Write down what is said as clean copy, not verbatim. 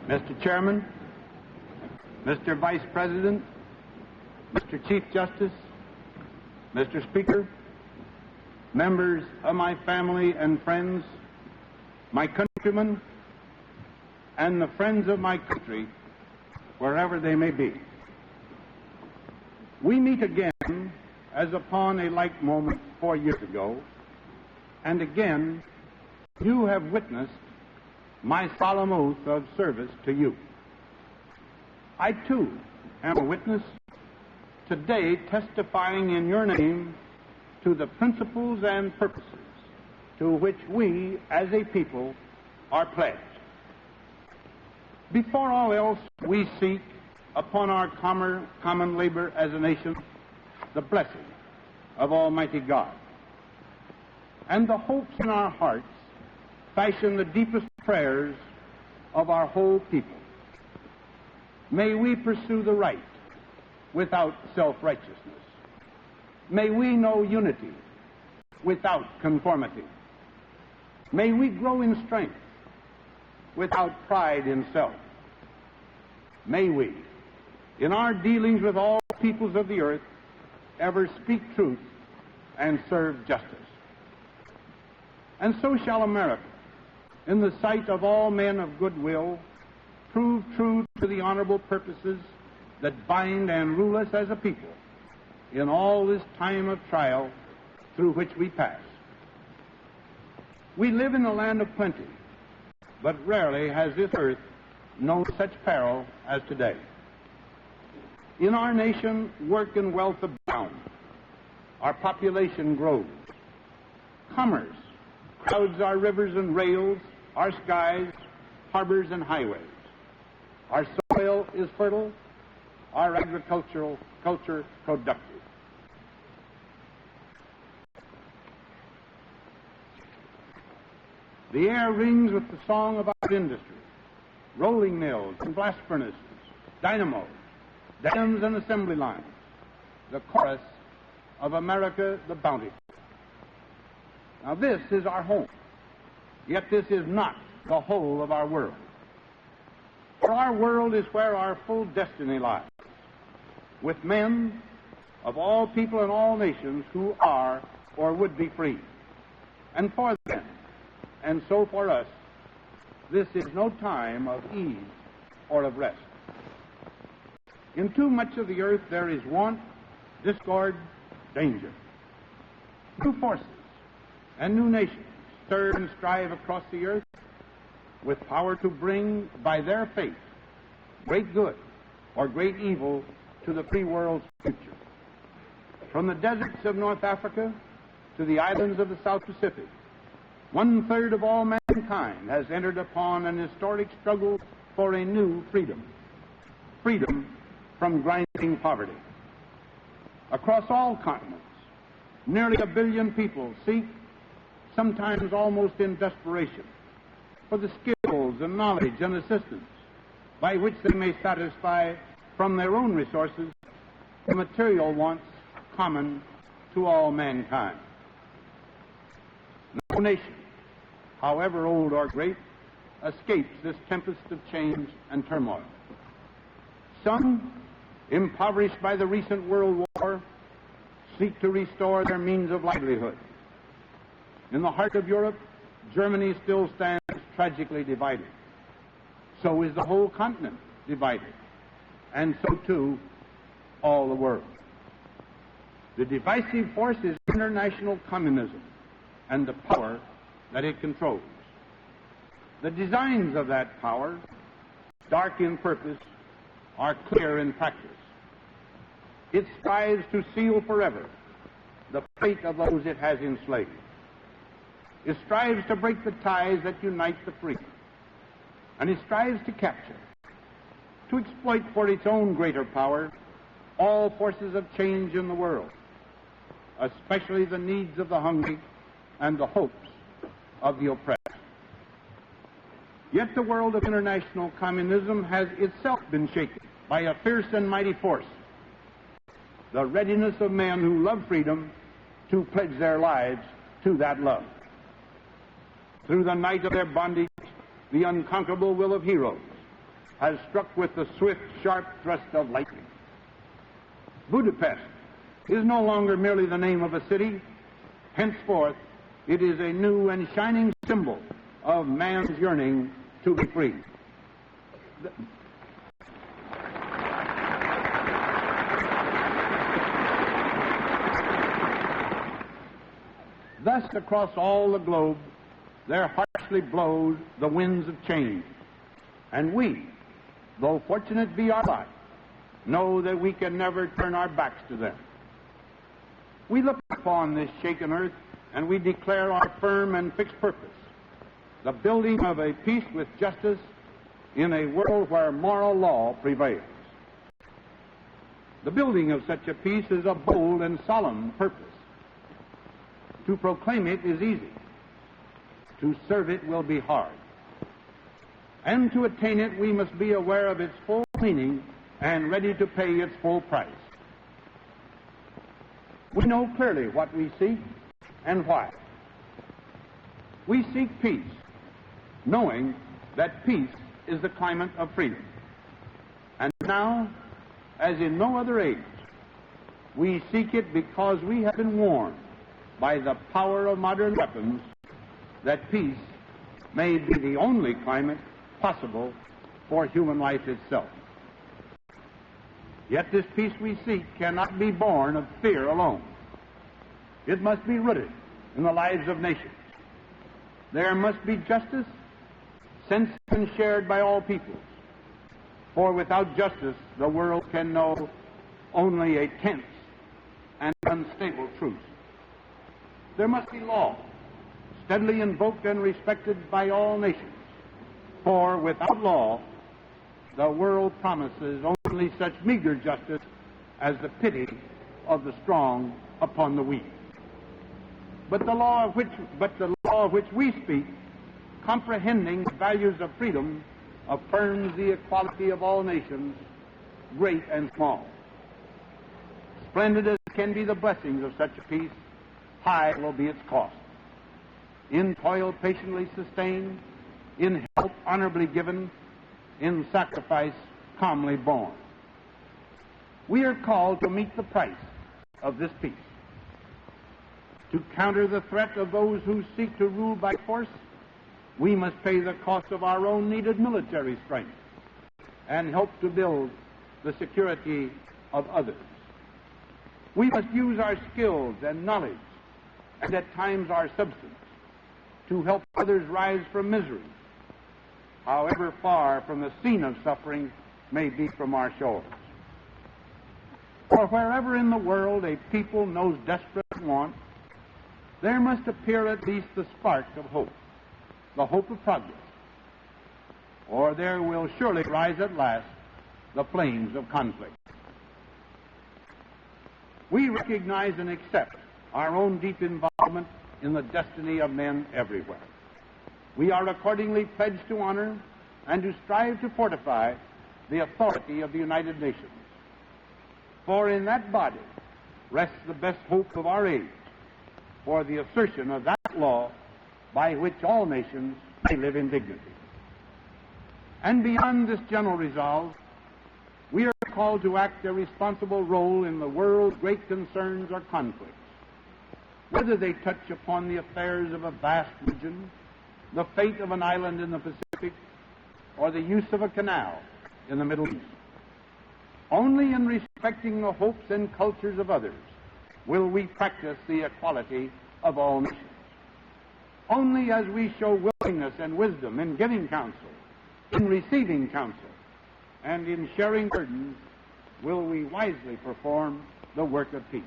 Mr. Chairman, Mr. Vice President, Mr. Chief Justice, Mr. Speaker, members of my family and friends, my countrymen, and the friends of my country, wherever they may be. We meet again as upon a like moment 4 years ago, and again you have witnessed my solemn oath of service to you. I too am a witness today, testifying in your name to the principles and purposes to which we as a people are pledged. Before all else, we seek upon our common labor as a nation the blessing of Almighty God. And the hopes in our hearts fashion the deepest prayers of our whole people. May we pursue the right without self-righteousness. May we know unity without conformity. May we grow in strength without pride in self. May we, in our dealings with all peoples of the earth, ever speak truth and serve justice. And so shall America, in the sight of all men of goodwill, prove true to the honorable purposes that bind and rule us as a people in all this time of trial through which we pass. We live in a land of plenty, but rarely has this earth known such peril as today. In our nation, work and wealth abound. Our population grows. Commerce crowds our rivers and rails, our skies, harbors, and highways. Our soil is fertile, our agricultural culture productive. The air rings with the song of our industry, rolling mills and blast furnaces, dynamos, dams and assembly lines, the chorus of America the Bountiful. Now this is our home, yet this is not the whole of our world. For our world is where our full destiny lies, with men of all people and all nations who are or would be free. And for them, and so for us, this is no time of ease or of rest. In too much of the earth there is want, discord, danger. New forces and new nations stir and strive across the earth with power to bring by their faith great good or great evil to the free world's future. From the deserts of North Africa to the islands of the South Pacific, 1/3 of all mankind has entered upon an historic struggle for a new freedom, freedom from grinding poverty. Across all continents, nearly 1 billion people seek, sometimes almost in desperation, for the skills and knowledge and assistance by which they may satisfy from their own resources the material wants common to all mankind. No nation, however old or great, escapes this tempest of change and turmoil. Some, impoverished by the recent World War, seek to restore their means of livelihood. In the heart of Europe, Germany still stands tragically divided. So is the whole continent divided, and so too all the world. The divisive force is international communism and the power that it controls. The designs of that power, dark in purpose, are clear in practice. It strives to seal forever the fate of those it has enslaved. It strives to break the ties that unite the free. And it strives to capture, to exploit for its own greater power, all forces of change in the world, especially the needs of the hungry and the hopes of the oppressed. Yet the world of international communism has itself been shaken by a fierce and mighty force, the readiness of men who love freedom to pledge their lives to that love. Through the night of their bondage, the unconquerable will of heroes has struck with the swift, sharp thrust of lightning. Budapest is no longer merely the name of a city. Henceforth, it is a new and shining symbol of man's yearning to be free. Thus, across all the globe, there harshly blows the winds of change, and we, though fortunate be our lot, know that we can never turn our backs to them. We look upon this shaken earth, and we declare our firm and fixed purpose, the building of a peace with justice in a world where moral law prevails. The building of such a peace is a bold and solemn purpose. To proclaim it is easy. To serve it will be hard. And to attain it, we must be aware of its full meaning and ready to pay its full price. We know clearly what we seek and why. We seek peace, knowing that peace is the climate of freedom. And now, as in no other age, we seek it because we have been warned by the power of modern weapons that peace may be the only climate possible for human life itself. Yet this peace we seek cannot be born of fear alone. It must be rooted in the lives of nations. There must be justice, sensed and shared by all peoples. For without justice, the world can know only a tense and unstable truce. There must be law, steadily invoked and respected by all nations. For without law, the world promises only such meager justice as the pity of the strong upon the weak. But the law of which we speak, comprehending the values of freedom, affirms the equality of all nations, great and small. Splendid as can be the blessings of such a peace, high will be its cost. In toil patiently sustained, in help honorably given, in sacrifice calmly borne. We are called to meet the price of this peace. To counter the threat of those who seek to rule by force, we must pay the cost of our own needed military strength and help to build the security of others. We must use our skills and knowledge, and at times our substance, to help others rise from misery, however far from the scene of suffering may be from our shores. For wherever in the world a people knows desperate want, there must appear at least the spark of hope, the hope of progress, or there will surely rise at last the flames of conflict. We recognize and accept our own deep involvement in the destiny of men everywhere. We are accordingly pledged to honor and to strive to fortify the authority of the United Nations. For in that body rests the best hope of our age for the assertion of that law by which all nations may live in dignity. And beyond this general resolve, we are called to act a responsible role in the world's great concerns or conflicts, whether they touch upon the affairs of a vast region, the fate of an island in the Pacific, or the use of a canal in the Middle East. Only in respecting the hopes and cultures of others will we practice the equality of all nations. Only as we show willingness and wisdom in giving counsel, in receiving counsel, and in sharing burdens will we wisely perform the work of peace.